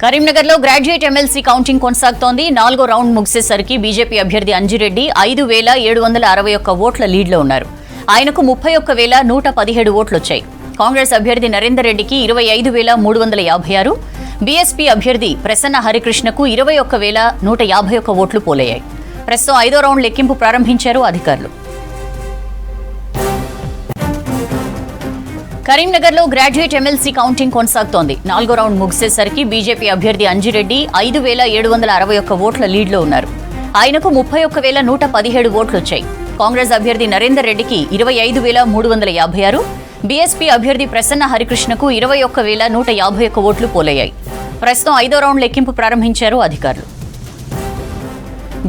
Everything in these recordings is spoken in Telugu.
కరీంనగర్లో గ్రాడ్యుయేట్ ఎమ్మెల్సీ కౌంటింగ్ కొనసాగుతోంది. 4వ రౌండ్ ముగిసేసరికి బీజేపీ అభ్యర్థి అంజిరెడ్డి 5,761 ఓట్ల లీడ్లో ఉన్నారు. ఆయనకు 31,117 ఓట్లొచ్చాయి. కాంగ్రెస్ అభ్యర్థి నరేందర్ రెడ్డికి 25,356, బీఎస్పీ అభ్యర్థి ప్రసన్న హరికృష్ణకు 21,151 ఓట్లు పోలయ్యాయి. ప్రస్తుతం 5వ రౌండ్ లెక్కింపు ప్రారంభించారు అధికారులు. కరీంనగర్లో గ్రాడ్యుయేట్ ఎమ్మెల్సీ కౌంటింగ్ కొనసాగుతోంది. 4వ రౌండ్ ముగిసేసరికి బీజేపీ అభ్యర్థి అంజిరెడ్డి 5,761 ఓట్ల లీడ్లో ఉన్నారు. ఆయనకు 31,117 ఓట్లొచ్చాయి. కాంగ్రెస్ అభ్యర్థి నరేందర్ రెడ్డికి 25,356, బీఎస్పీ అభ్యర్థి ప్రసన్న హరికృష్ణకు 21,151 ఓట్లు పోలయ్యాయి. ప్రస్తుతం 5వ రౌండ్ లెక్కింపు ప్రారంభించారు అధికారులు.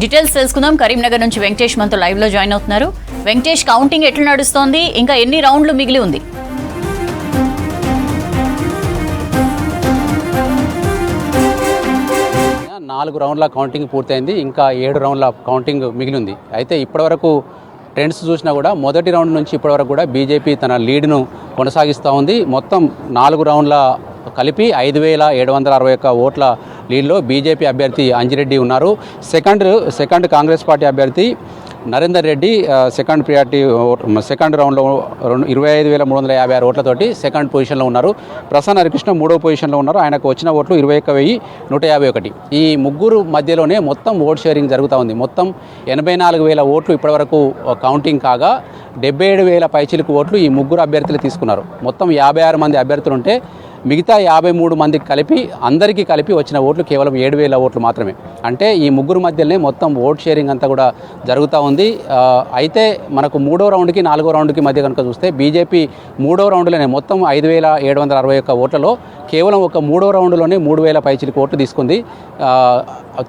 డీటెయిల్స్ తెలుసుకుందాం. కరీంనగర్ నుంచి వెంకటేష్ మనతో లైవ్ లో జాయిన్ అవుతున్నారు. వెంకటేష్, కౌంటింగ్ ఎట్లా నడుస్తోంది? ఇంకా ఎన్ని రౌండ్లు మిగిలి ఉంది? 4 రౌండ్ల కౌంటింగ్ పూర్తయింది. ఇంకా 7 రౌండ్ల కౌంటింగ్ మిగిలి ఉంది. అయితే ఇప్పటివరకు ట్రెండ్స్ చూసినా కూడా మొదటి రౌండ్ నుంచి ఇప్పటివరకు కూడా బీజేపీ తన లీడ్ను కొనసాగిస్తూ ఉంది. మొత్తం 4 రౌండ్ల కలిపి 5,761 ఓట్ల లీడ్లో బీజేపీ అభ్యర్థి అంజిరెడ్డి ఉన్నారు. సెకండ్ కాంగ్రెస్ పార్టీ అభ్యర్థి నరేందర్ రెడ్డి సెకండ్ రౌండ్లో 25,356 ఓట్లతోటి సెకండ్ పొజిషన్లో ఉన్నారు. ప్రసన్న హరికృష్ణ 3వ పొజిషన్లో ఉన్నారు. ఆయనకు వచ్చిన ఓట్లు 21,151. ఈ ముగ్గురు మధ్యలోనే మొత్తం ఓట్ షేరింగ్ జరుగుతూ ఉంది. మొత్తం 84,000 ఓట్లు ఇప్పటివరకు కౌంటింగ్ కాగా 77,000 పైచిలకు ఓట్లు ఈ ముగ్గురు అభ్యర్థులు తీసుకున్నారు. మొత్తం 56 మంది అభ్యర్థులు ఉంటే మిగతా 53 మందికి అందరికీ కలిపి వచ్చిన ఓట్లు కేవలం 7,000 ఓట్లు మాత్రమే. అంటే ఈ ముగ్గురు మధ్యలోనే మొత్తం ఓట్ షేరింగ్ అంతా కూడా జరుగుతూ ఉంది. అయితే మనకు 3వ రౌండ్కి 4వ రౌండ్కి మధ్య కనుక చూస్తే బీజేపీ 3వ రౌండ్లోనే మొత్తం 5,761 ఓట్లలో కేవలం ఒక 3వ రౌండ్లోనే 3,000 పైచిలకు ఓట్లు తీసుకుంది.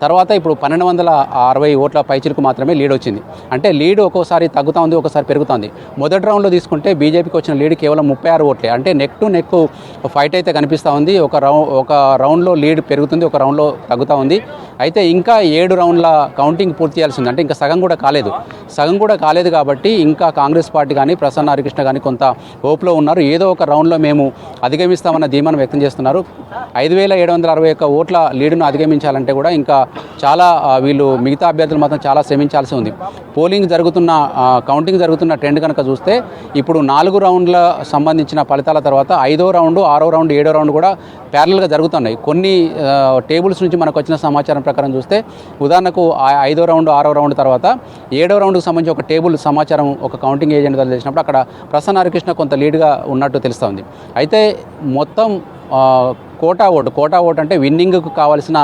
తర్వాత ఇప్పుడు 1,260 ఓట్ల పైచిలకు మాత్రమే లీడ్ వచ్చింది. అంటే లీడ్ ఒక్కోసారి తగ్గుతూ ఉంది, ఒకసారి పెరుగుతుంది. మొదటి రౌండ్లో తీసుకుంటే బీజేపీకి వచ్చిన లీడ్ కేవలం 36 ఓట్లే. అంటే నెక్ టు నెక్ ఫైట్ అయితే కనిపిస్తూ ఉంది. ఒక రౌండ్లో లీడ్ పెరుగుతుంది, ఒక రౌండ్లో తగ్గుతూ ఉంది. అయితే ఇంకా 7 రౌండ్ల కౌంటింగ్ పూర్తి చేయాల్సి ఉంది. అంటే ఇంకా సగం కూడా కాలేదు కాబట్టి ఇంకా కాంగ్రెస్ పార్టీ కానీ ప్రసన్న హరికృష్ణ కానీ కొంత హోప్లో ఉన్నారు. ఏదో ఒక రౌండ్లో మేము అధిగమిస్తామన్న ధీమాను వ్యక్తం చేస్తున్నారు. 5,761 ఓట్ల లీడును అధిగమించాలంటే కూడా ఇంకా చాలా వీళ్ళు మిగతా అభ్యర్థులు మాత్రం చాలా శ్రమించాల్సి ఉంది. కౌంటింగ్ జరుగుతున్న ట్రెండ్ కనుక చూస్తే ఇప్పుడు 4 రౌండ్ల సంబంధించిన ఫలితాల తర్వాత 5వ రౌండ్, 6వ రౌండ్, 7వ రౌండ్ కూడా ప్యారలల్గా జరుగుతున్నాయి. కొన్ని టేబుల్స్ నుంచి మనకు వచ్చిన సమాచారం ప్రకారం చూస్తే ఉదాహరణకు 5వ రౌండ్, 6వ రౌండ్ తర్వాత 7వ రౌండ్కి సంబంధించి ఒక టేబుల్ సమాచారం ఒక కౌంటింగ్ ఏజెంట్ ద్వారా తెలిసినప్పుడు అక్కడ ప్రసన్న హరికృష్ణ కొంత లీడ్గా ఉన్నట్టు తెలుస్తుంది. అయితే మొత్తం కోటా ఓటు అంటే విన్నింగ్కు కావాల్సిన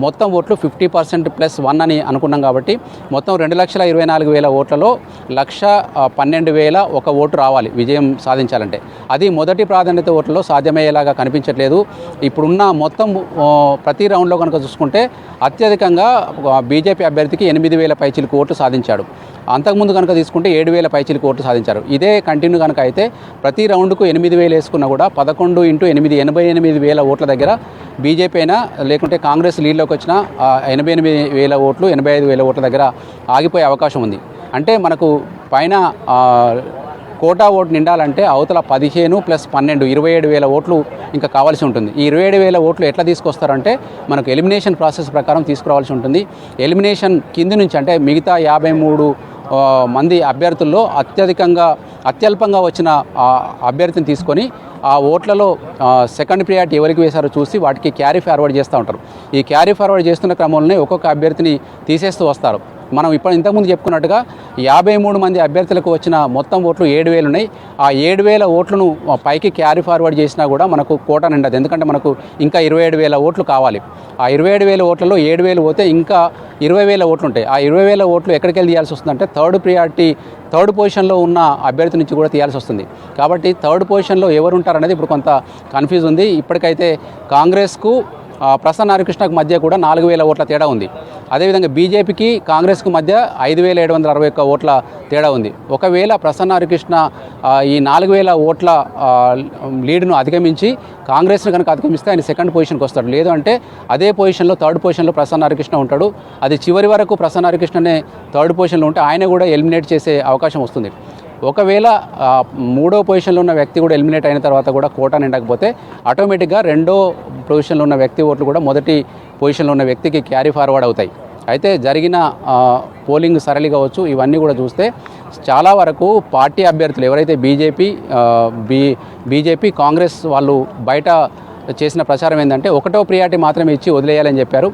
మొత్తం ఓట్లు 50% + 1 అని అనుకున్నాం కాబట్టి మొత్తం 2,24,000 ఓట్లలో 1,12,001 ఓటు రావాలి విజయం సాధించాలంటే. అది మొదటి ప్రాధాన్యత ఓట్లలో సాధ్యమయ్యేలాగా కనిపించట్లేదు. ఇప్పుడున్న మొత్తం ప్రతి రౌండ్లో కనుక చూసుకుంటే అత్యధికంగా బీజేపీ అభ్యర్థికి 8,000 పైచిలకు ఓట్లు సాధించాడు. అంతకుముందు కనుక తీసుకుంటే 7,000 పైచిలకు ఓట్లు సాధించారు. ఇదే కంటిన్యూ కనుక అయితే ప్రతి రౌండ్కు 8,000 వేసుకున్నా కూడా 11 × 8 88,000 ఓట్ల దగ్గర బీజేపీ అయినా లేకుంటే కాంగ్రెస్ లీడ్లోకి వచ్చిన 88,000 ఓట్లు 85,000 ఓట్ల దగ్గర ఆగిపోయే అవకాశం ఉంది. అంటే మనకు పైన కోటా ఓటు నిండాలంటే అవతల 15 + 12 27,000 ఓట్లు ఇంకా కావాల్సి ఉంటుంది. ఈ 27,000 ఓట్లు ఎట్లా తీసుకొస్తారంటే మనకు ఎలిమినేషన్ ప్రాసెస్ ప్రకారం తీసుకురావాల్సి ఉంటుంది. ఎలిమినేషన్ కింది నుంచి అంటే మిగతా 53 మంది అభ్యర్థుల్లో అత్యల్పంగా వచ్చిన అభ్యర్థిని తీసుకొని ఆ ఓట్లలో సెకండ్ ప్రియారిటీ ఎవరికి వేశారో చూసి వాటికి క్యారీ ఫార్వర్డ్ చేస్తూ ఉంటారు. ఈ క్యారీ ఫార్వర్డ్ చేస్తున్న క్రమంలోనే ఒక్కొక్క అభ్యర్థిని తీసేస్తూ వస్తారు. మనం ఇంతకుముందు చెప్పుకున్నట్టుగా 53 మంది అభ్యర్థులకు వచ్చిన మొత్తం ఓట్లు 7,000 ఉన్నాయి. ఆ 7,000 ఓట్లను పైకి క్యారీ ఫార్వర్డ్ చేసినా కూడా మనకు కోట నిండదు. ఎందుకంటే మనకు ఇంకా 27,000 ఓట్లు కావాలి. ఆ 27,000 ఓట్లలో 7,000 పోతే ఇంకా 20,000 ఓట్లు ఉంటాయి. ఆ 20,000 ఓట్లు ఎక్కడికి వెళ్ళి తీయాల్సి వస్తుందంటే థర్డ్ పొజిషన్లో ఉన్న అభ్యర్థి నుంచి కూడా తీయాల్సి వస్తుంది. కాబట్టి థర్డ్ పొజిషన్లో ఎవరు ఉంటారనేది ఇప్పుడు కొంత కన్ఫ్యూజ్ ఉంది. ఇప్పటికైతే కాంగ్రెస్కు ప్రసన్న హరికృష్ణకు మధ్య కూడా 4,000 ఓట్ల తేడా ఉంది. అదేవిధంగా బీజేపీకి కాంగ్రెస్కు మధ్య 5,761 ఓట్ల తేడా ఉంది. ఒకవేళ ప్రసన్న హరికృష్ణ ఈ 4,000 ఓట్ల లీడ్ను అధిగమించి కాంగ్రెస్ను కనుక అధిగమిస్తే ఆయన సెకండ్ పొజిషన్కి వస్తాడు. లేదు అంటే అదే పొజిషన్లో థర్డ్ పొజిషన్లో ప్రసన్న హరికృష్ణ ఉంటాడు. అది చివరి వరకు ప్రసన్న హరికృష్ణనే థర్డ్ పొజిషన్లో ఉంటే ఆయన కూడా ఎలిమినేట్ చేసే అవకాశం వస్తుంది. ఒకవేళ మూడో పొజిషన్లో ఉన్న వ్యక్తి కూడా ఎలిమినేట్ అయిన తర్వాత కూడా కోటా నిండకపోతే ఆటోమేటిక్గా రెండో పొజిషన్లో ఉన్న వ్యక్తి ఓట్లు కూడా మొదటి పొజిషన్లో ఉన్న వ్యక్తికి క్యారీ ఫార్వర్డ్ అవుతాయి. అయితే జరిగిన పోలింగ్ సరళి కావచ్చు, ఇవన్నీ కూడా చూస్తే చాలా వరకు పార్టీ అభ్యర్థులు ఎవరైతే బీజేపీ కాంగ్రెస్ వాళ్ళు బయట చేసిన ప్రచారం ఏంటంటే ఒకటో ప్రియారిటీ మాత్రమే ఇచ్చి వదిలేయాలని చెప్పారు.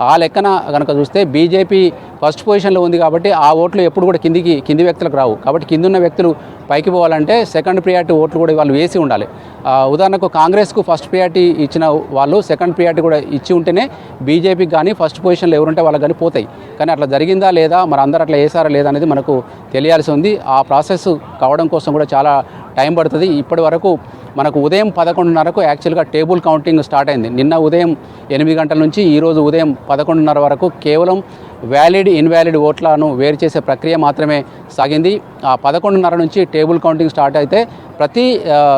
ఆ లెక్కన కనుక చూస్తే బీజేపీ ఫస్ట్ పొజిషన్లో ఉంది కాబట్టి ఆ ఓట్లు ఎప్పుడు కూడా కింది వ్యక్తులకు రావు. కాబట్టి కింద ఉన్న వ్యక్తులు పైకి పోవాలంటే సెకండ్ ప్రియారిటీ ఓట్లు కూడా వాళ్ళు వేసి ఉండాలి. ఉదాహరణకు కాంగ్రెస్కు ఫస్ట్ ప్రియారిటీ ఇచ్చిన వాళ్ళు సెకండ్ ప్రియారిటీ కూడా ఇచ్చి ఉంటేనే బీజేపీకి కానీ ఫస్ట్ పొజిషన్లో ఎవరుంటే వాళ్ళకి కానీ పోతాయి. కానీ అట్లా జరిగిందా లేదా, మరి అందరూ అట్లా వేసారా లేదా అనేది మనకు తెలియాల్సి ఉంది. ఆ ప్రాసెస్ కావడం కోసం కూడా చాలా టైం పడుతుంది. ఇప్పటి వరకు మనకు ఉదయం 11:30కు యాక్చువల్గా టేబుల్ కౌంటింగ్ స్టార్ట్ అయింది. నిన్న ఉదయం 8 గంటల నుంచి ఈరోజు ఉదయం 11:30 వరకు కేవలం వ్యాలిడ్ ఇన్వాలిడ్ ఓట్లను వేరు చేసే ప్రక్రియ మాత్రమే సాగింది. ఆ 11:30 నుంచి టేబుల్ కౌంటింగ్ స్టార్ట్ అయితే ప్రతి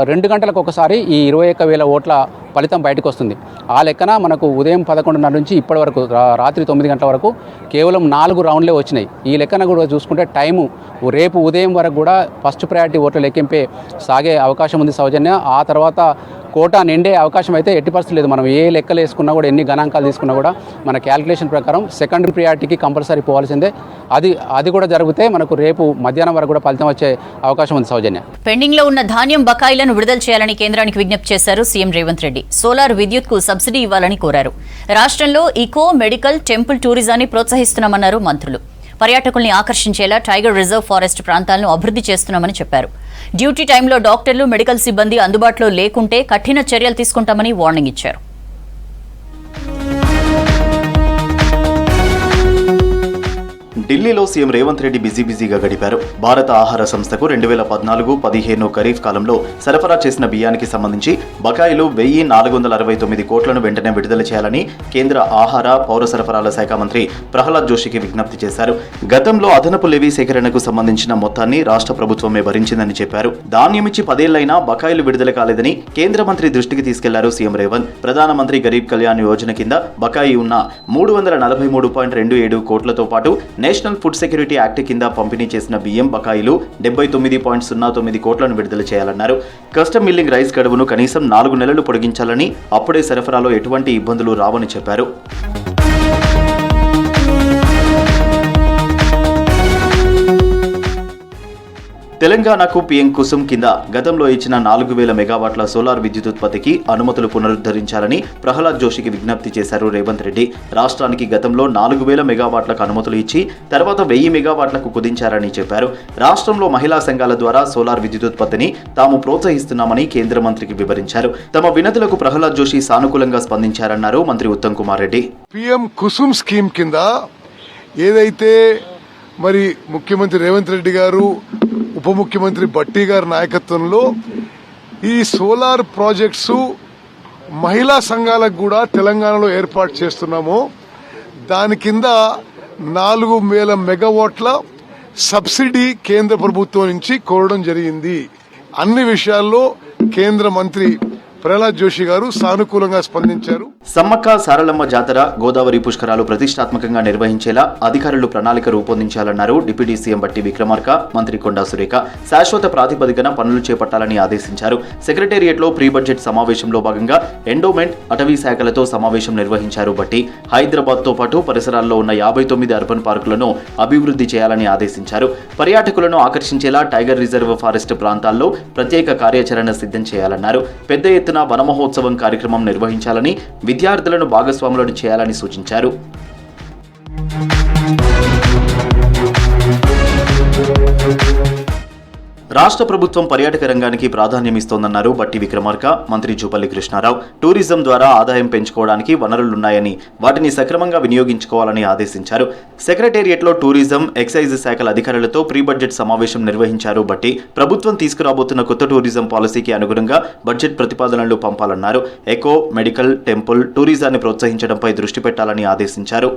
2 గంటలకు ఒకసారి ఈ 21,000 ఓట్ల ఫలితం బయటకు వస్తుంది. ఆ లెక్కన మనకు ఉదయం 11:30 నుంచి ఇప్పటి వరకు రాత్రి 9 గంటల వరకు కేవలం 4 రౌండ్లే వచ్చినాయి. ఈ లెక్కన కూడా చూసుకుంటే టైము రేపు ఉదయం వరకు కూడా ఫస్ట్ ప్రయారిటీ ఓట్ల లెక్కింపే సాగే అవకాశం ఉంది సౌజన్య. ఆ తర్వాత కోటా నిండే అవకాశం అయితే ఎట్టి పరిస్థితి లేదు. మనం ఏ లెక్కలు వేసుకున్నా కూడా, ఎన్ని గణాంకాలు తీసుకున్నా కూడా మన క్యాలిక్యులేషన్ ప్రకారం సెకండరీ ప్రియారిటీకి కంపల్సరీ పోవాల్సిందే. అది కూడా జరిగితే మనకు రేపు మధ్యాహ్నం వరకు కూడా ఫలితం వచ్చే అవకాశం ఉంది సౌజన్య. పెండింగ్ లో ఉన్న ధాన్యం బకాయిలను విడుదల చేయాలని కేంద్రానికి విజ్ఞప్తి చేశారు సీఎం రేవంత్ రెడ్డి. సోలార్ విద్యుత్ కు సబ్సిడీ ఇవ్వాలని కోరారు. రాష్ట్రంలో ఈకో, మెడికల్, టెంపుల్ టూరిజాన్ని ప్రోత్సహిస్తున్నామన్నారు మంత్రులు. పర్యాటకుల్ని ఆకర్షించేలా టైగర్ రిజర్వ్ ఫారెస్ట్ ప్రాంతాలను అభివృద్ధి చేస్తున్నామని చెప్పారు. డ్యూటీ టైంలో డాక్టర్లు, మెడికల్ సిబ్బంది అందుబాటులో లేకుంటే కఠిన చర్యలు తీసుకుంటామని వార్నింగ్ ఇచ్చారు. ఢిల్లీలో సీఎం రేవంత్ రెడ్డి బిజీగా గడిపారు. భారత ఆహార సంస్థకు 2014-15 ఖరీఫ్ కాలంలో సరఫరా చేసిన బియ్యానికి సంబంధించి బకాయిలు 1,469 కోట్లను వెంటనే విడుదల చేయాలని కేంద్ర ఆహార, పౌర సరఫరాల శాఖ మంత్రి ప్రహ్లాద్ జోషికి విజ్ఞప్తి చేశారు. గతంలో అదనపు లెవీ సేకరణకు సంబంధించిన మొత్తాన్ని రాష్ట్ర ప్రభుత్వమే భరించిందని చెప్పారు. ధాన్యమిచ్చి 10 ఏళ్లైనా బకాయిలు విడుదల కాలేదని కేంద్ర మంత్రి దృష్టికి తీసుకెళ్లారు సీఎం రేవంత్. ప్రధానమంత్రి గరీబ్ కళ్యాణ్ యోజన కింద బకాయి ఉన్న 343.27 కోట్లతో పాటు నేషనల్ ఫుడ్ సెక్యూరిటీ యాక్ట్ కింద పంపిణీ చేసిన బియ్యం బకాయిలు 79.09 కోట్లను విడుదల చేయాలన్నారు. కస్టమ్ మిల్లింగ్ రైస్ గడువును కనీసం 4 నెలలు పొడిగించాలని, అప్పుడే సరఫరాలో ఎటువంటి ఇబ్బందులు రావని చెప్పారు. తెలంగాణకు పీఎం కుసుమ్ కింద గతంలో ఇచ్చిన 4,000 మెగావాట్ల సోలార్ విద్యుత్ ఉత్పత్తికి అనుమతులు పునరుద్ధరించాలని ప్రహ్లాద్ జోషికి విజ్ఞప్తి చేశారు రేవంత్ రెడ్డి. రాష్ట్రానికి గతంలో 4,000 మెగావాట్లకు అనుమతులు ఇచ్చి తర్వాత 1,000 మెగావాట్లకు కుదించారని చెప్పారు. రాష్ట్రంలో మహిళా సంఘాల ద్వారా సోలార్ విద్యుత్ ఉత్పత్తిని తాము ప్రోత్సహిస్తున్నామని కేంద్ర మంత్రికి వివరించారు. తమ వినతులకు ప్రహ్లాద్ జోషి సానుకూలంగా స్పందించారన్నారు మంత్రి ఉత్తమ్ కుమార్ రెడ్డి. పీఎం కుసుమ్ స్కీమ్ కింద ఏదైతే మరి ముఖ్యమంత్రి రేవంత్ రెడ్డి గారు, ఉప ముఖ్యమంత్రి భట్టి గారి నాయకత్వంలో ఈ సోలార్ ప్రాజెక్ట్స్ మహిళా సంఘాలకు కూడా తెలంగాణలో ఏర్పాటు చేస్తున్నాము. దాని కింద 4,000 మెగావాట్ల సబ్సిడీ కేంద్ర ప్రభుత్వం నుంచి కోరడం జరిగింది. అన్ని విషయాల్లో కేంద్ర మంత్రి ప్రహ్లాద్ జోషి గారు సానుకూలంగా స్పందించారు. సమ్మక్క సారలమ్మ జాతర, గోదావరి పుష్కరాలు ప్రతిష్టాత్మకంగా నిర్వహించేలా అధికారులు ప్రణాళిక రూపొందించాలన్నారు డిప్యూటీ సీఎం బట్టి విక్రమార్క, మంత్రి కొండా సురేఖ. శాశ్వత ప్రాతిపదికన పనులు చేపట్టాలని ఆదేశించారు. సెక్రటేరియట్లో ప్రీ బడ్జెట్ సమావేశంలో భాగంగా ఎండోమెంట్, అటవీ శాఖలతో సమావేశం నిర్వహించారు బట్టి. హైదరాబాద్ తో పాటు పరిసరాల్లో ఉన్న 59 అర్బన్ పార్కులను అభివృద్ధి చేయాలని ఆదేశించారు. పర్యాటకులను ఆకర్షించేలా టైగర్ రిజర్వ్ ఫారెస్ట్ ప్రాంతాల్లో ప్రత్యేక కార్యాచరణ సిద్ధం చేయాలన్నారు. పెద్ద ఎత్తున వన మహోత్సవం కార్యక్రమం నిర్వహించాలని, విద్యార్థులను భాగస్వాములను చేయాలని సూచించారు. రాష్ట్ర ప్రభుత్వం పర్యాటక రంగానికి ప్రాధాన్యమిస్తోందన్నారు బట్టి విక్రమార్క, మంత్రి జూపల్లి కృష్ణారావు. టూరిజం ద్వారా ఆదాయం పెంచుకోవడానికి వనరులున్నాయని వాటిని సక్రమంగా వినియోగించుకోవాలని ఆదేశించారు. సెక్రటేరియట్లో టూరిజం, ఎక్సైజ్ శాఖల అధికారులతో ప్రీ బడ్జెట్ సమావేశం నిర్వహించారు బట్టి. ప్రభుత్వం తీసుకురాబోతున్న కొత్త టూరిజం పాలసీకి అనుగుణంగా బడ్జెట్ ప్రతిపాదనలు పంపాలన్నారు. ఎకో, మెడికల్, టెంపుల్ టూరిజాన్ని ప్రోత్సహించడంపై దృష్టి పెట్టాలని ఆదేశించారు.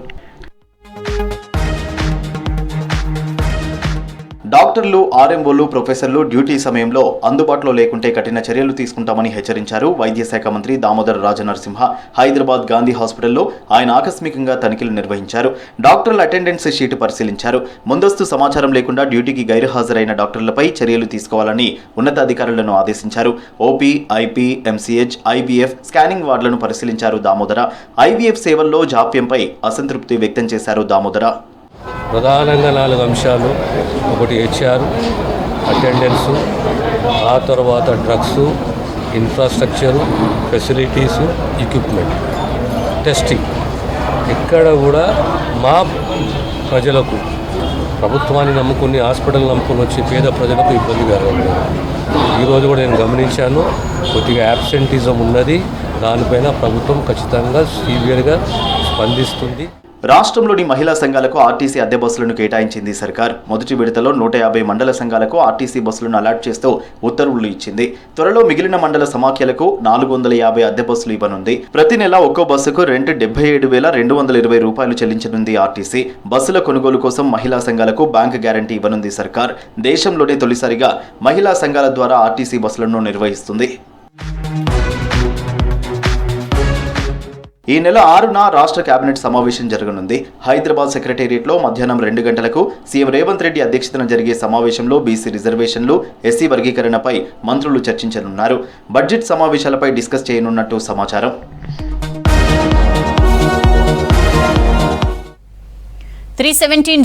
డాక్టర్లు, ఆర్ఎంఓలు, ప్రొఫెసర్లు డ్యూటీ సమయంలో అందుబాటులో లేకుంటే కఠిన చర్యలు తీసుకుంటామని హెచ్చరించారు వైద్య శాఖ మంత్రి దామోదర రాజనరసింహ. హైదరాబాద్ గాంధీ హాస్పిటల్లో ఆయన ఆకస్మికంగా తనిఖీలు నిర్వహించారు. డాక్టర్ల అటెండెన్స్ షీటు పరిశీలించారు. ముందస్తు సమాచారం లేకుండా డ్యూటీకి గైర్హాజరైన డాక్టర్లపై చర్యలు తీసుకోవాలని ఉన్నతాధికారులను ఆదేశించారు. OP, IP, MCH, IVF scanning వార్డులను పరిశీలించారు దామోదర. ఐవీఎఫ్ సేవల్లో జాప్యంపై అసంతృప్తి వ్యక్తం చేశారు దామోదర. ప్రధానంగా 4 అంశాలు. ఒకటి హెచ్ఆర్, అటెండెన్సు, ఆ తర్వాత drugs, infrastructure, facilities, equipment, testing. ఎక్కడ కూడా మా ప్రజలకు ప్రభుత్వాన్ని నమ్ముకుని హాస్పిటల్ నమ్ముకుని వచ్చి పేద ప్రజలకు ఇబ్బంది కలగలేదు. ఈరోజు కూడా నేను గమనించాను, కొద్దిగా యాబ్సెంటిజం ఉన్నది. దానిపైన ప్రభుత్వం ఖచ్చితంగా సీవియర్గా స్పందిస్తుంది. రాష్ట్రంలోని మహిళా సంఘాలకు ఆర్టీసీ అద్దె బస్సులను కేటాయించింది సర్కార్. మొదటి విడతలో 150 మండల సంఘాలకు ఆర్టీసీ బస్సులను అలాట్ చేస్తూ ఉత్తర్వులు ఇచ్చింది. త్వరలో మిగిలిన మండల సమాఖ్యలకు 450 అద్దె బస్సులు ఇవ్వనుంది. ప్రతి నెల ఒక్కో బస్సుకు రెంట్ 77,220 రూపాయలు చెల్లించనుంది ఆర్టీసీ. బస్సుల కొనుగోలు కోసం మహిళా సంఘాలకు బ్యాంక్ గ్యారంటీ ఇవ్వనుంది సర్కార్. దేశంలోనే తొలిసారిగా మహిళా సంఘాల ద్వారా ఆర్టీసీ బస్సులను నిర్వహిస్తుంది. ఈ నెల 6న రాష్ట్ర కేబినెట్ సమావేశం జరగనుంది. హైదరాబాద్ సెక్రటేరియట్లో మధ్యాహ్నం 2 గంటలకు సీఎం రేవంత్ రెడ్డి అధ్యక్షతన జరిగే సమావేశంలో బీసీ రిజర్వేషన్లు, ఎస్సీ వర్గీకరణపై మంత్రులు చర్చించనున్నారు. బడ్జెట్ సమావేశాలపై డిస్కస్ చేయనున్నట్టు సమాచారం.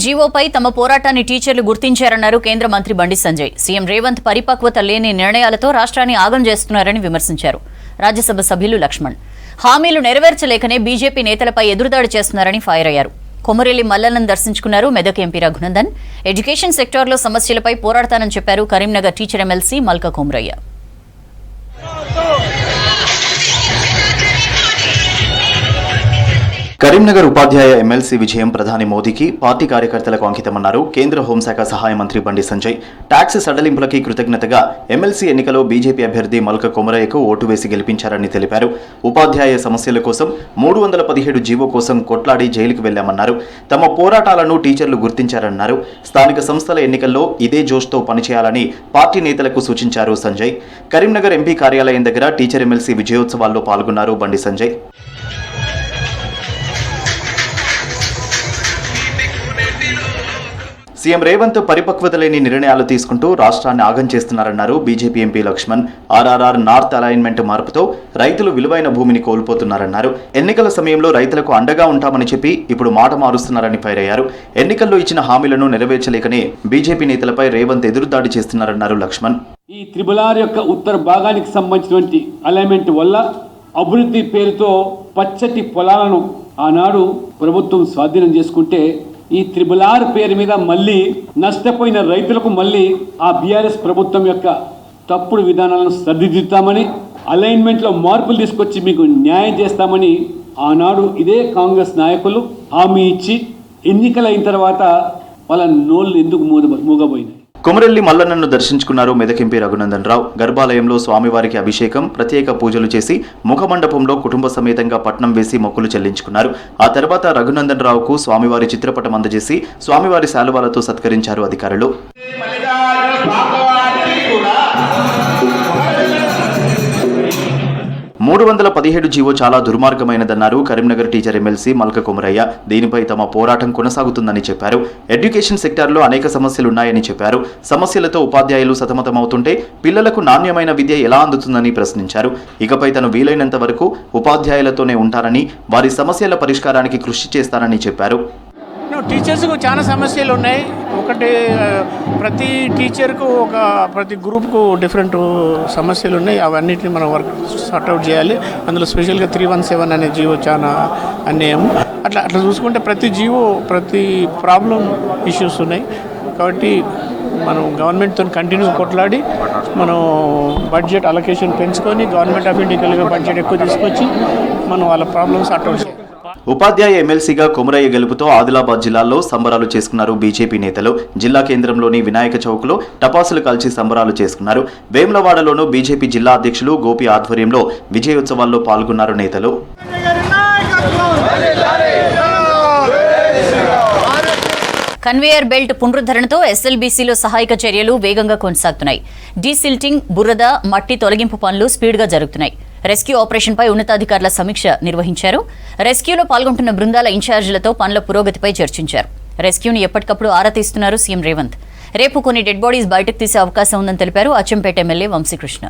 జీవోపై తమ పోరాటాన్ని టీచర్లు గుర్తించారన్నారు కేంద్ర మంత్రి బండి సంజయ్. సీఎం రేవంత్ పరిపక్వత లేని నిర్ణయాలతో రాష్ట్రాన్ని ఆగం చేస్తున్నారని విమర్శించారు. రాజ్యసభ సభ్యులు లక్ష్మణ్ హామీలు నెరవేర్చలేకనే బీజేపీ నేతలపై ఎదురుదాడి చేస్తున్నారని ఫైర్ అయ్యారు. కొమరెల్లి మల్లన్నను దర్శించుకున్నారు మెదక్ ఎంపీ రఘునందన్. ఎడ్యుకేషన్ సెక్టార్లో సమస్యలపై పోరాడతానని చెప్పారు కరీంనగర్ టీచర్ ఎమ్మెల్సీ మల్క కొమరయ్య. కరీంనగర్ ఉపాధ్యాయ ఎమ్మెల్సీ విజయం ప్రధాని మోదీకి, పార్టీ కార్యకర్తలకు అంకితమన్నారు కేంద్ర హోంశాఖ సహాయ మంత్రి బండి సంజయ్. ట్యాక్స్ సడలింపులకి కృతజ్ఞతగా ఎమ్మెల్సీ ఎన్నికలో బీజేపీ అభ్యర్థి మల్క కొమరయ్యకు ఓటు వేసి గెలిపించారని తెలిపారు. ఉపాధ్యాయ సమస్యల కోసం 317 జీవో కోసం కొట్లాడి జైలుకు వెళ్లామన్నారు. తమ పోరాటాలను టీచర్లు గుర్తించారన్నారు. స్థానిక సంస్థల ఎన్నికల్లో ఇదే జోష్తో పనిచేయాలని పార్టీ నేతలకు సూచించారు సంజయ్. కరీంనగర్ ఎంపీ కార్యాలయం దగ్గర టీచర్ ఎమ్మెల్సీ విజయోత్సవాల్లో పాల్గొన్నారు బండి సంజయ్. సీఎం రేవంత్ పరిపక్వత లేని నిర్ణయాలు తీసుకుంటూ రాష్ట్రాన్ని ఆగం చేస్తున్నారన్నారు BJP MP Laxman. RRR north alignment మార్పుతో రైతులు విలువైన భూమిని కోల్పోతున్నారన్నారు. ఎన్నికల సమయంలో రైతులకు అండగా ఉంటామని చెప్పి ఇప్పుడు మాట మారుస్తున్నారని ఫైర్ అయ్యారు. ఎన్నికల్లో ఇచ్చిన హామీలను నెరవేర్చలేకనే బీజేపీ నేతలపై రేవంత్ ఎదురుదాడి చేస్తున్నారన్నారు లక్ష్మణ్. ఈ త్రిబులార్ యొక్క ఉత్తర భాగానికి సంబంధించినటువంటి అలైన్మెంట్ వల్ల అభివృద్ధి పేరుతో పచ్చటి పొలాలను ఆనాడు ప్రభుత్వం స్వాధీనం చేసుకుంటే ఈ త్రిబులార్ పేరు మీద మళ్ళీ నష్టపోయిన రైతులకు మళ్ళీ ఆ బీఆర్ఎస్ ప్రభుత్వం యొక్క తప్పుడు విధానాలను సరిదిద్దుతామని, అలైన్మెంట్లో మార్పులు తీసుకొచ్చి మీకు న్యాయం చేస్తామని ఆనాడు ఇదే కాంగ్రెస్ నాయకులు హామీ ఇచ్చి ఎన్నికలైన తర్వాత వాళ్ళ నోళ్ళు ఎందుకు మూగబోయినాయి. కొమరెల్లి మల్లన్నను దర్శించుకున్నారు మెదక్ ఎంపీ రఘునందన్ రావు. గర్భాలయంలో స్వామివారికి అభిషేకం, ప్రత్యేక పూజలు చేసి ముఖమండపంలో కుటుంబ సమేతంగా పట్నం వేసి మొక్కులు చెల్లించుకున్నారు. ఆ తర్వాత రఘునందన్ రావుకు స్వామివారి చిత్రపటం అందజేసి స్వామివారి శాలువాలతో సత్కరించారు అధికారులు. 317 జీవో చాలా దుర్మార్గమైనదన్నారు కరీంనగర్ టీచర్ ఎమ్మెల్సీ మల్క కొమరయ్య. దీనిపై తమ పోరాటం కొనసాగుతుందని చెప్పారు. ఎడ్యుకేషన్ సెక్టార్లో అనేక సమస్యలున్నాయని చెప్పారు. సమస్యలతో ఉపాధ్యాయులు సతమతమవుతుంటే పిల్లలకు నాణ్యమైన విద్య ఎలా అందుతుందని ప్రశ్నించారు. ఇకపై తను వీలైనంత వరకు ఉపాధ్యాయులతోనే ఉంటారని, వారి సమస్యల పరిష్కారానికి కృషి చేస్తారని చెప్పారు. టీచర్స్కు చాలా సమస్యలు ఉన్నాయి. ఒకటి ప్రతి టీచర్కు ప్రతి గ్రూప్కు డిఫరెంట్ సమస్యలు ఉన్నాయి. అవన్నిటిని మనం వర్క్ సార్ట్అవుట్ చేయాలి. అందులో స్పెషల్గా 317 అనే జీవో చాలా అన్యాయం. అట్లా చూసుకుంటే ప్రతి జీవో ప్రతి ప్రాబ్లం ఇష్యూస్ ఉన్నాయి. కాబట్టి మనం గవర్నమెంట్తో కంటిన్యూ కొట్లాడి మనం బడ్జెట్ అలొకేషన్ పెంచుకొని గవర్నమెంట్ ఆఫ్ ఇండియాగా బడ్జెట్ ఎక్కువ తీసుకొచ్చి మనం వాళ్ళ ప్రాబ్లమ్స్ సార్ట్అవుట్ చేయాలి. ఉపాధ్యాయ ఎమ్మెల్సీగా కొమరయ్య గెలుపుతో ఆదిలాబాద్ జిల్లాలో సంబరాలు చేసుకున్నారు బీజేపీ నేతలు. జిల్లా కేంద్రంలోని వినాయక చౌక్లో టపాసులు కాల్చి సంబరాలు చేసుకున్నారు. వేములవాడలోనూ బీజేపీ జిల్లా అధ్యక్షులు గోపి ఆధ్వర్యంలో విజయోత్సవాల్లో పాల్గొన్నారు నేతలు. కన్వేయర్ బెల్ట్ పునరుద్ధరణతో ఎస్ఎల్బీసీలో సహాయక చర్యలు వేగంగా కొనసాగుతున్నాయి. డీసిల్టింగ్, బురద, మట్టి తొలగింపు పనులు స్పీడ్గా జరుగుతున్నాయి. రెస్క్యూ ఆపరేషన్పై ఉన్నతాధికారుల సమీక్ష నిర్వహించారు. రెస్క్యూలో పాల్గొంటున్న బృందాల ఇన్ఛార్జీలతో పనుల పురోగతిపై చర్చించారు. రెస్క్యూని ఎప్పటికప్పుడు ఆరా తీస్తున్నారు సీఎం రేవంత్. రేపు కొన్ని డెడ్ బాడీస్ బయటకు తీసే అవకాశం ఉందని తెలిపారు అచ్చంపేట ఎమ్మెల్యే వంశీకృష్ణ.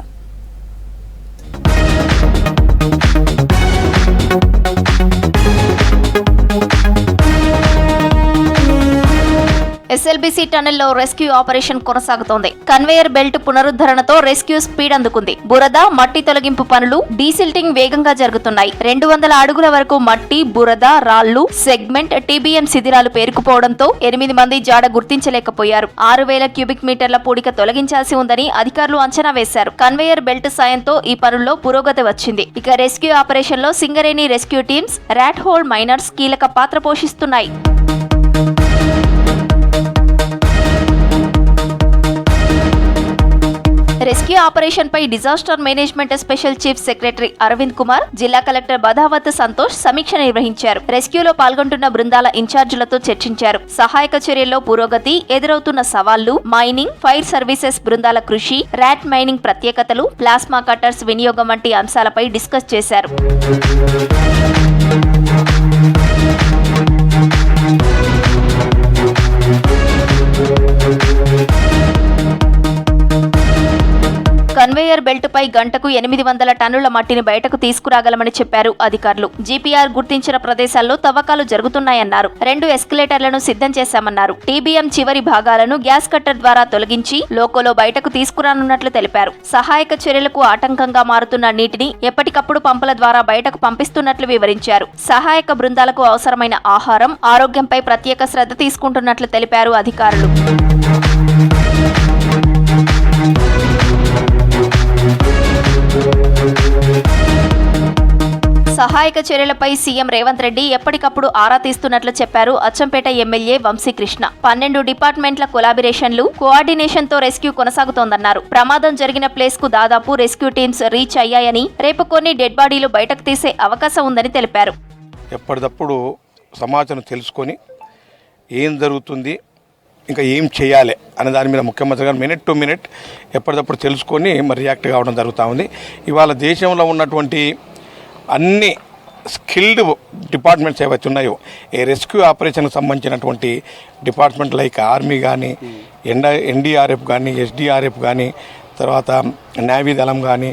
ఎస్ఎల్బీసీ టనెల్లో రెస్క్యూ ఆపరేషన్ కొనసాగుతోంది. కన్వేయర్ బెల్ట్ పునరుద్ధరణతో రెస్క్యూ స్పీడ్ అందుకుంది. బురద, మట్టి తొలగింపు పనులు, డీసిల్టింగ్ వేగంగా జరుగుతున్నాయి. 200 అడుగుల వరకు మట్టి, బురద, రాళ్లు, సెగ్మెంట్, టీబీఎం శిథిరాలు పేరుకుపోవడంతో 8 మంది జాడ గుర్తించలేకపోయారు. 6000 క్యూబిక్ మీటర్ల పూడిక తొలగించాల్సి ఉందని అధికారులు అంచనా వేశారు. కన్వేయర్ బెల్ట్ సాయంతో ఈ పనుల్లో పురోగతి వచ్చింది. ఇక రెస్క్యూ ఆపరేషన్ లో Singareni rescue teams, rat hole miners కీలక పాత్ర పోషిస్తున్నాయి. రెస్క్యూ ఆపరేషన్ పై disaster management special chief secretary Arvind Kumar, జిల్లా కలెక్టర్ బదావత్ సంతోష్ సమీక్ష నిర్వహించారు. రెస్క్యూలో పాల్గొంటున్న బృందాల ఇన్ఛార్జీలతో చర్చించారు. సహాయక చర్యల్లో పురోగతి, ఎదురవుతున్న సవాళ్లు, మైనింగ్, ఫైర్ సర్వీసెస్ బృందాల కృషి, ర్యాట్ మైనింగ్ ప్రత్యేకతలు, ప్లాస్మా కట్టర్స్ వినియోగం వంటి అంశాలపై డిస్కస్ చేశారు. కన్వేయర్ బెల్ట్ పై గంటకు 800 టన్నుల మట్టిని బయటకు తీసుకురాగలమని చెప్పారు అధికారులు. జీపీఆర్ గుర్తించిన ప్రదేశాల్లో తవ్వకాలు జరుగుతున్నాయన్నారు. 2 ఎస్కలేటర్లను సిద్ధం చేశామన్నారు. టీబీఎం చివరి భాగాలను గ్యాస్ కట్టర్ ద్వారా తొలగించి లోకోలో బయటకు తీసుకురానున్నట్లు తెలిపారు. సహాయక చర్యలకు ఆటంకంగా మారుతున్న నీటిని ఎప్పటికప్పుడు పంపుల ద్వారా బయటకు పంపిస్తున్నట్లు వివరించారు. సహాయక బృందాలకు అవసరమైన ఆహారం, ఆరోగ్యంపై ప్రత్యేక శ్రద్ధ తీసుకుంటున్నట్లు తెలిపారు అధికారులు. సహాయక చర్యలపై సీఎం రేవంత్ రెడ్డి ఎప్పటికప్పుడు ఆరా తీస్తున్నట్లు చెప్పారు అచ్చంపేట ఎమ్మెల్యే వంశీకృష్ణ. 12 డిపార్ట్మెంట్ల కొలాబరేషన్లు, కోఆర్డినేషన్ తో రెస్క్యూ కొనసాగుతోందన్నారు. ప్రమాదం జరిగిన ప్లేస్ కు దాదాపు రెస్క్యూ టీమ్స్ రీచ్ అయ్యాయని, రేపు కొన్ని డెడ్ బాడీలు బయటకు తీసే అవకాశం ఉందని తెలిపారు. ఎప్పటికప్పుడు సమాచారం తెలుసుకొని ఏం జరుగుతుంది, ఇంకా ఏం చేయాలి అనే దాని మీద ముఖ్యమంత్రి గారు మినిట్ టు మినిట్ ఎప్పటికప్పుడు తెలుసుకొని మరి రియాక్ట్ కావడం జరుగుతూ ఉంది. ఇవాళ దేశంలో ఉన్నటువంటి అన్ని స్కిల్డ్ డిపార్ట్మెంట్స్ ఏవైతే ఉన్నాయో, ఈ రెస్క్యూ ఆపరేషన్కి సంబంధించినటువంటి డిపార్ట్మెంట్ లైక్ ఆర్మీ కానీ, ఎన్డీఆర్ఎఫ్ కానీ, ఎస్డీఆర్ఎఫ్ కానీ, తర్వాత నేవీ దళం కానీ,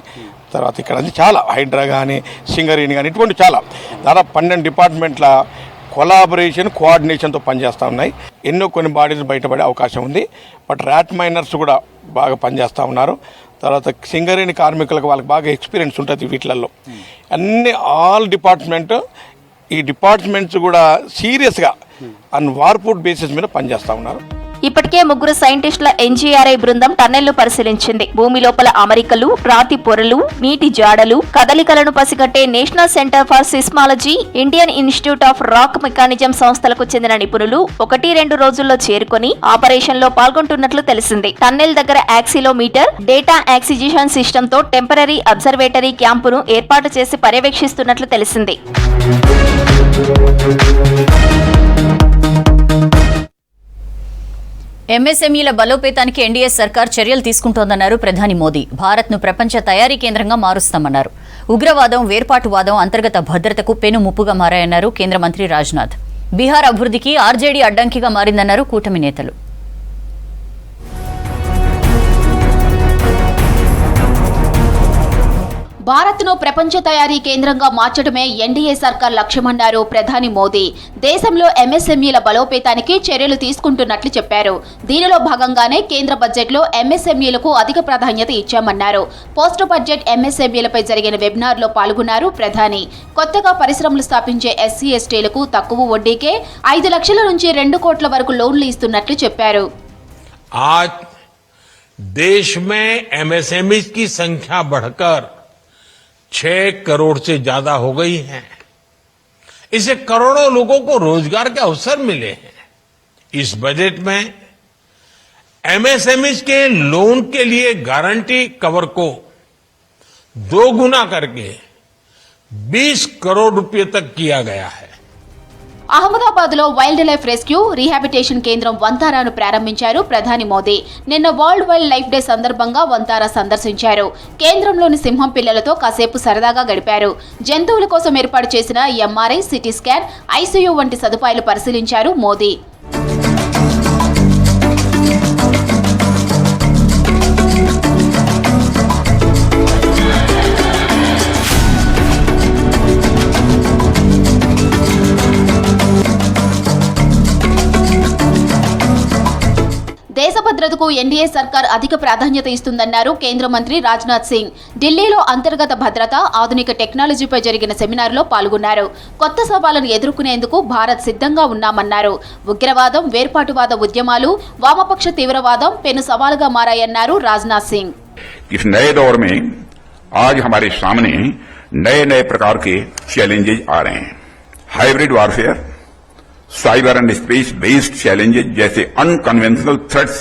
తర్వాత ఇక్కడ చాలా హైడ్రా కానీ, సింగరేణి కానీ, ఇటువంటి చాలా దాదాపు 12 డిపార్ట్మెంట్ల కొలాబరేషన్, కోఆర్డినేషన్తో పనిచేస్తూ ఉన్నాయి. కొన్ని బాడీస్ బయటపడే అవకాశం ఉంది. బట్ ర్యాట్ మైనర్స్ కూడా బాగా పనిచేస్తూ ఉన్నారు. తర్వాత సింగరేణి కార్మికులకు వాళ్ళకి బాగా ఎక్స్పీరియన్స్ ఉంటుంది వీటిలలో. అన్ని ఆల్ డిపార్ట్మెంట్, ఈ డిపార్ట్మెంట్స్ కూడా సీరియస్గా అండ్ వార్పుడ్ బేసిస్ మీద పనిచేస్తూ ఉన్నారు. ఇప్పటికే 3 సైంటిస్టుల ఎన్జీఆర్ఐ బృందం టన్నెల్ను పరిశీలించింది. భూమి లోపల అమరికలు, రాతి పొరలు, నీటి జాడలు, కదలికలను పసిగట్టే national centre for seismology, Indian institute of rock mechanism సంస్థలకు చెందిన నిపుణులు 1-2 రోజుల్లో చేరుకొని ఆపరేషన్ లో పాల్గొంటున్నట్లు తెలిసింది. టన్నెల్ దగ్గర యాక్సిలోమీటర్, డేటా యాక్సిజిషన్ సిస్టమ్ తో టెంపరరీ అబ్జర్వేటరీ క్యాంపును ఏర్పాటు చేసి పర్యవేక్షిస్తున్నట్లు తెలిసింది. ఎంఎస్ఎంఈల బలోపేతానికి ఎన్డీఏ సర్కార్ చర్యలు తీసుకుంటోందన్నారు ప్రధాని మోదీ. భారత్ను ప్రపంచ తయారీ కేంద్రంగా మారుస్తామన్నారు. ఉగ్రవాదం, వేర్పాటువాదం అంతర్గత భద్రతకు పెను ముప్పుగా మారాయన్నారు కేంద్ర మంత్రి రాజ్నాథ్. బీహార్ అభివృద్ధికి ఆర్జేడీ అడ్డంకిగా మారిందన్నారు కూటమి నేతలు. భారత్ను ప్రపంచ తయారీ కేంద్రంగా మార్చడమే ఎన్డీఏ సర్కార్ లక్ష్యమన్నారు ప్రధాని మోదీ. దేశంలో ఎంఎస్ఎంఈల బలోపేతానికి చర్యలు తీసుకుంటున్నట్లు చెప్పారు. దీనిలో భాగంగానే కేంద్ర బడ్జెట్లో ఎంఎస్ఎంఈలకు అధిక ప్రాధాన్యత ఇచ్చామన్నారు. పోస్ట్ బడ్జెట్ ఎంఎస్ఎంఈలపై జరిగిన వెబినార్లో పాల్గొన్నారు ప్రధాని. కొత్తగా పరిశ్రమలు స్థాపించే ఎస్సీ ఎస్టీలకు తక్కువ వడ్డీకే 5 లక్షల నుంచి 2 కోట్ల వరకు లోన్లు ఇస్తున్నట్లు చెప్పారు. आज देश में एमएसएमई की संख्या बढ़कर 6 करोड़ से ज्यादा हो गई है. इससे करोड़ों लोगों को रोजगार के अवसर मिले हैं. इस बजट में एमएसएमई के लोन के लिए गारंटी कवर को 2 गुना करके 20 करोड़ रुपए तक किया गया है. అహ్మదాబాద్లో వైల్డ్ లైఫ్ రెస్క్యూ రీహాబిటేషన్ కేంద్రం వంతారాను ప్రారంభించారు ప్రధాని మోదీ. నిన్న వరల్డ్ వైల్డ్ లైఫ్ డే సందర్భంగా వంతారా సందర్శించారు. కేంద్రంలోని సింహం పిల్లలతో కాసేపు సరదాగా గడిపారు. జంతువుల కోసం ఏర్పాటు చేసిన ఎంఆర్ఐ, సిటీ స్కాన్, ఐసీయూ వంటి సదుపాయాలు పరిశీలించారు మోదీ. దేశ భద్రతకు ఎన్డీఏ సర్కార్ అధిక ప్రాధాన్యత ఇస్తుందన్నారు కేంద్ర మంత్రి రాజ్నాథ్ సింగ్. ఢిల్లీలో అంతర్గత భద్రత, ఆధునిక టెక్నాలజీపై జరిగిన సెమినార్లో పాల్గొన్నారు. కొత్త సవాళ్లను ఎదుర్కొనేందుకు భారత్ సిద్ధంగా ఉన్నామన్నారు. ఉగ్రవాదం, వేర్పాటువాద ఉద్యమాలు, వామపక్ష తీవ్రవాదం పెను సవాలుగా మారాయన్నారు రాజ్నాథ్ సింగ్. इस नए दौर में आज हमारे सामने नए नए प्रकार के चैलेंजेस आ रहे हैं. Hybrid warfare, cyber and space based challenges जैसे अनकन्वेंशनल थ्रेट्स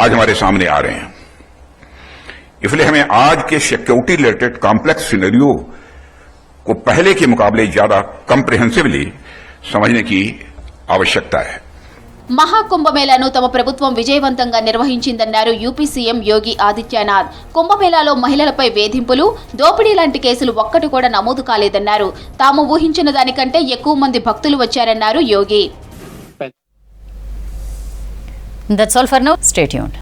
आज हमारे सामने आ रहे हैं. इसलिए हमें आज के सिक्योरिटी रिलेटेड कॉम्प्लेक्स सिनेरियो को पहले के मुकाबले ज्यादा कंप्रिहेंसिवली समझने की आवश्यकता है. మహాకుంభమేళాను తమ ప్రభుత్వం విజయవంతంగా నిర్వహించిందన్నారు యూపీ సీఎం యోగి ఆదిత్యనాథ్. కుంభమేళాలో మహిళలపై వేధింపులు, దోపిడీ లాంటి కేసులు ఒక్కటి కూడా నమోదు కాలేదన్నారు. తాము ఊహించిన దానికంటే ఎక్కువ మంది భక్తులు వచ్చారన్నారు యోగి. That's all for now. Stay tuned.